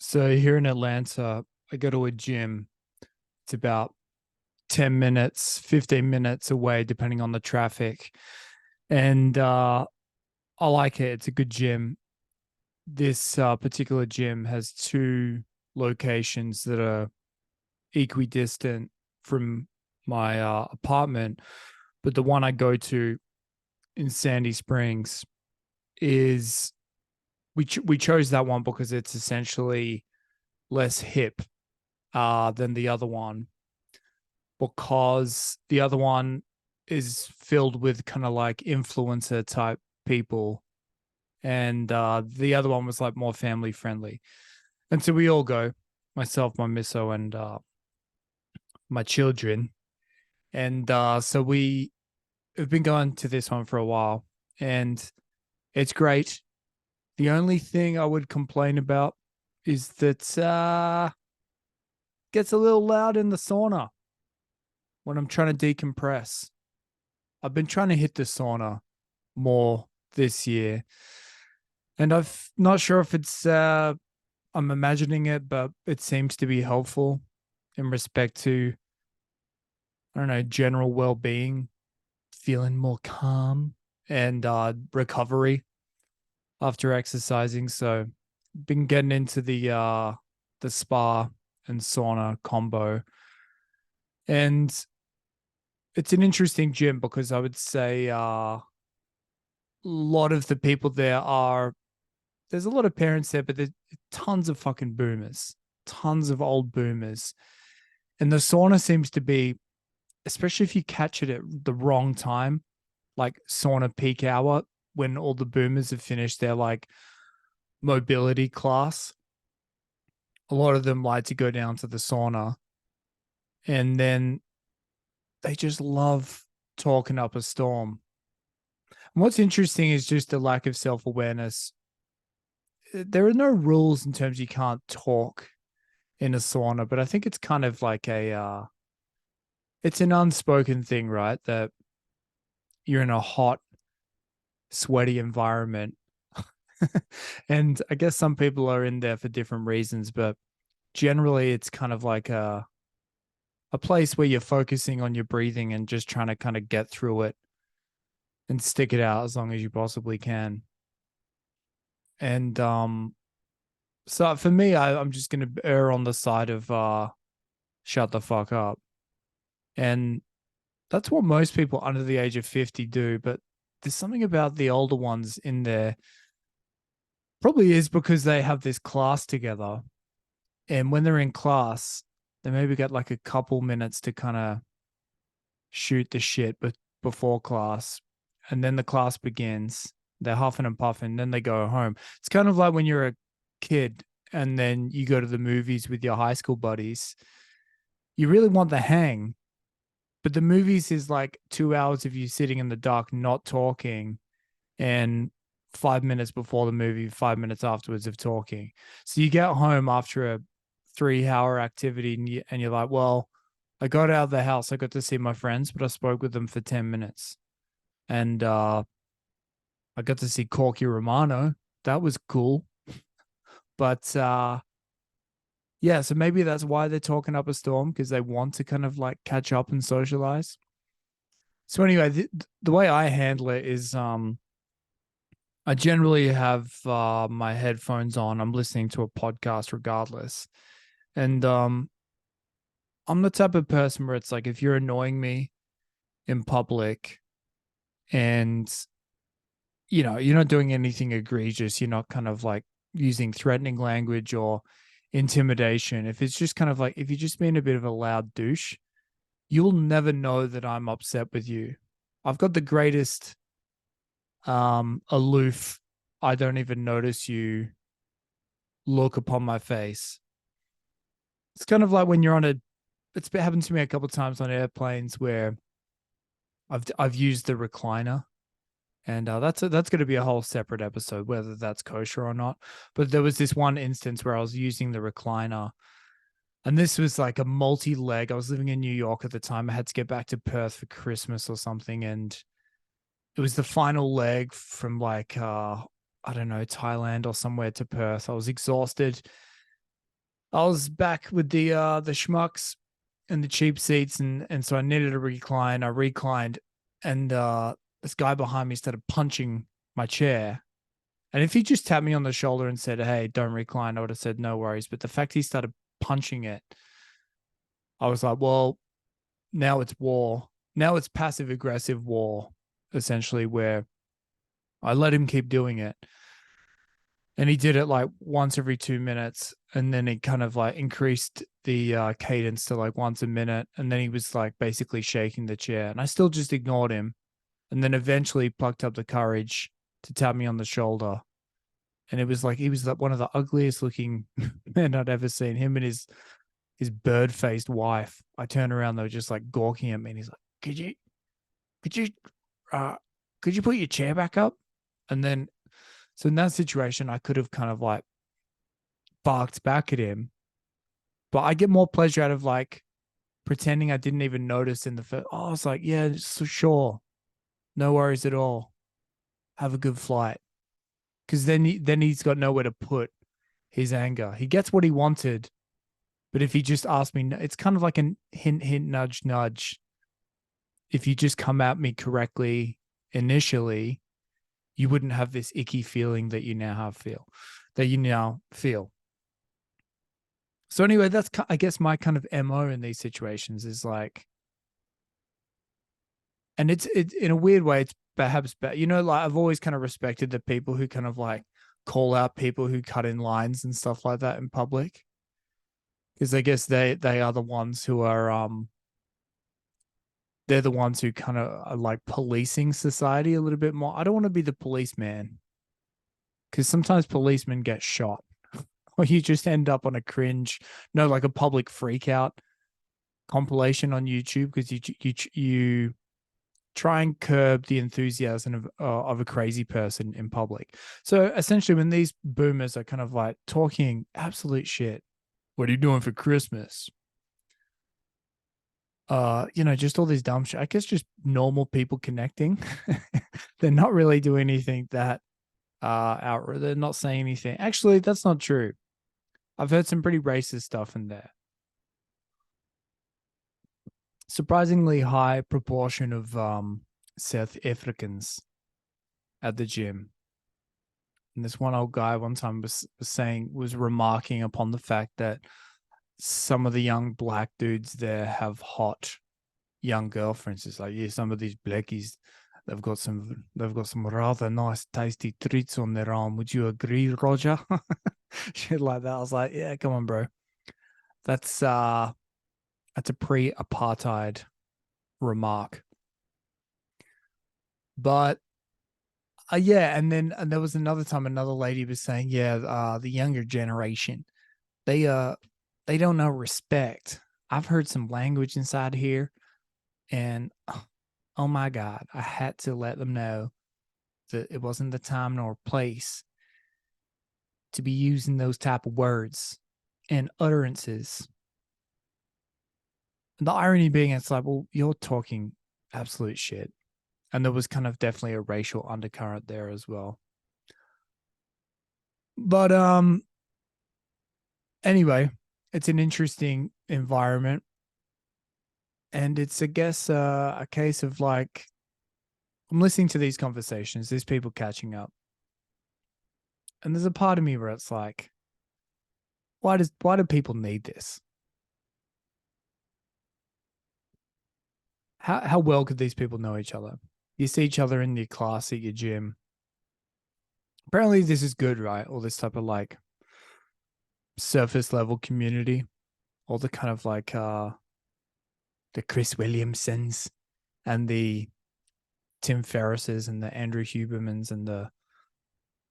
So here in Atlanta, I go to a gym. It's about 10 minutes, 15 minutes away, depending on the traffic. And I like it. It's a good gym. This particular gym has two locations that are equidistant from my apartment. But the one I go to in Sandy Springs is we chose that one because it's essentially less hip than the other one, because the other one is filled with kind of like influencer type people, and the other one was like more family friendly. And so we all go, myself, my misso, and my children. And so we have been going to this one for a while, and it's great. The only thing I would complain about is that gets a little loud in the sauna when I'm trying to decompress. I've been trying to hit the sauna more this year, and I'm not sure if it's I'm imagining it, but it seems to be helpful in respect to, I don't know, general well-being, feeling more calm, and recovery after exercising. So been getting into the spa and sauna combo. And it's an interesting gym because I would say a lot of the people there are, there's a lot of parents there, but there's tons of fucking boomers, tons of old boomers. And the sauna seems to be, especially if you catch it at the wrong time, like sauna peak hour, when all the boomers have finished their like mobility class. A lot of them like to go down to the sauna, and then they just love talking up a storm. And what's interesting is just the lack of self awareness. There are no rules in terms you can't talk in a sauna, but I think it's kind of like it's an unspoken thing, right? That you're in a hot, sweaty environment. And I guess some people are in there for different reasons, but generally it's kind of like a place where you're focusing on your breathing and just trying to kind of get through it and stick it out as long as you possibly can. And so for me, I'm just gonna err on the side of shut the fuck up. And that's what most people under the age of 50 do, but there's something about the older ones in there. Probably is because they have this class together. And when they're in class, they maybe get like a couple minutes to kind of shoot the shit but before class. And then the class begins. They're huffing and puffing, then they go home. It's kind of like when you're a kid and then you go to the movies with your high school buddies. You really want the hang, but the movies is like 2 hours of you sitting in the dark, not talking, and 5 minutes before the movie, 5 minutes afterwards of talking. So you get home after a 3 hour activity, and you're like, well, I got out of the house. I got to see my friends, but I spoke with them for 10 minutes. And I got to see Corky Romano. That was cool. But yeah, so maybe that's why they're talking up a storm, because they want to kind of like catch up and socialize. So anyway, the way I handle it is I generally have my headphones on. I'm listening to a podcast regardless. And I'm the type of person where it's like, if you're annoying me in public and you're not doing anything egregious, you're not kind of like using threatening language or intimidation. If it's just kind of like, if you're just being a bit of a loud douche, you'll never know that I'm upset with you. I've got the greatest aloof, I don't even notice you look upon my face. It's kind of like when you're on a, it's happened to me a couple of times on airplanes where I've used the recliner, and that's going to be a whole separate episode whether that's kosher or not. But there was this one instance where I was using the recliner, and this was like a multi-leg. I was living in New York at the time. I had to get back to Perth for Christmas or something, and it was the final leg from like I don't know, Thailand or somewhere to Perth. I was exhausted. I was back with the schmucks and the cheap seats, and so I needed a recline. I reclined, and this guy behind me started punching my chair. And if he just tapped me on the shoulder and said, "Hey, don't recline," I would have said no worries. But the fact he started punching it, I was like, "Well, now it's war. Now it's passive aggressive war, essentially, where I let him keep doing it." And he did it like once every 2 minutes, and then he kind of like increased the cadence to like once a minute, and then he was like basically shaking the chair, and I still just ignored him, and then eventually plucked up the courage to tap me on the shoulder, and it was like he was like one of the ugliest looking men I'd ever seen. Him and his bird faced wife. I turned around, they were just like gawking at me, and he's like, could you uh could you put your chair back up?" And then so in that situation, I could have kind of like barked back at him, but I get more pleasure out of like pretending I didn't even notice in the first. Oh, I was like, yeah, so sure, no worries at all. Have a good flight, because then he's got nowhere to put his anger. He gets what he wanted, but if he just asked me, it's kind of like a hint, hint, nudge, nudge. If you just come at me correctly initially, you wouldn't have this icky feeling that you now feel. So anyway, that's I guess my kind of MO in these situations is like, and it's in a weird way, it's perhaps better. Like I've always kind of respected the people who kind of like call out people who cut in lines and stuff like that in public, because I guess they are the ones who are they're the ones who kind of are like policing society a little bit more. I don't want to be the policeman, because sometimes policemen get shot, or you just end up on a cringe, no, like a public freak out compilation on YouTube, because you try and curb the enthusiasm of a crazy person in public. So essentially, when these boomers are kind of like talking absolute shit, what are you doing for Christmas? Just all this dumb shit. I guess just normal people connecting. They're not really doing anything that out. They're not saying anything. Actually, that's not true. I've heard some pretty racist stuff in there. Surprisingly high proportion of South Africans at the gym. And this one old guy one time was remarking upon the fact that some of the young black dudes there have hot young girlfriends. It's like, yeah, some of these blackies, they've got some rather nice tasty treats on their arm. Would you agree, Roger? Shit like that. I was like, yeah, come on, bro. That's a pre-apartheid remark. But yeah, and there was another time another lady was saying, yeah, the younger generation, they uh they don't know respect. I've heard some language inside here, and oh my God, I had to let them know that it wasn't the time nor place to be using those type of words and utterances. And the irony being, it's like, well, you're talking absolute shit. And there was kind of definitely a racial undercurrent there as well. But anyway, it's an interesting environment, and it's, I guess, a case of like, I'm listening to these conversations, there's people catching up, and there's a part of me where it's like, why do people need this? How well could these people know each other? You see each other in your class at your gym. Apparently, this is good, right? All this type of like surface level community, all the kind of like the Chris Williamsons and the Tim Ferrisses and the Andrew Hubermans and the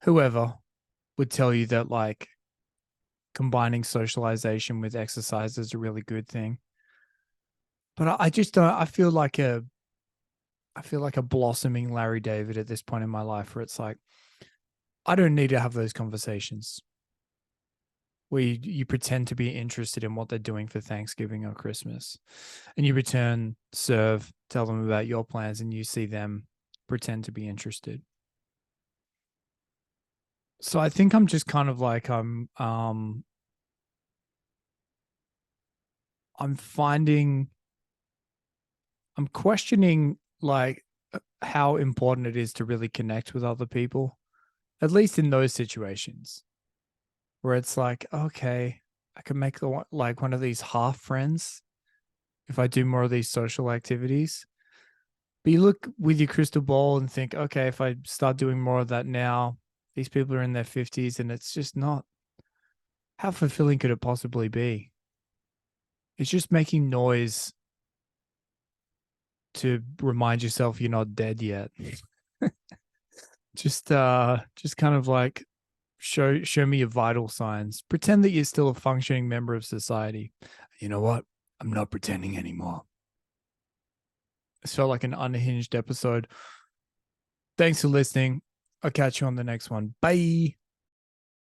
whoever would tell you that like combining socialization with exercise is a really good thing. But I just don't. I feel like a blossoming Larry David at this point in my life, where it's like, I don't need to have those conversations where you pretend to be interested in what they're doing for Thanksgiving or Christmas, and you tell them about your plans, and you see them pretend to be interested. So I think I'm just kind of like I'm finding, I'm questioning like how important it is to really connect with other people, at least in those situations where it's like, okay, I can make like one of these half friends if I do more of these social activities. But you look with your crystal ball and think, okay, if I start doing more of that now, these people are in their 50s and it's just not, how fulfilling could it possibly be? It's just making noise to remind yourself you're not dead yet. Just kind of like show me your vital signs. Pretend that you're still a functioning member of society. You know what? I'm not pretending anymore. This felt like an unhinged episode. Thanks for listening. I'll catch you on the next one. Bye.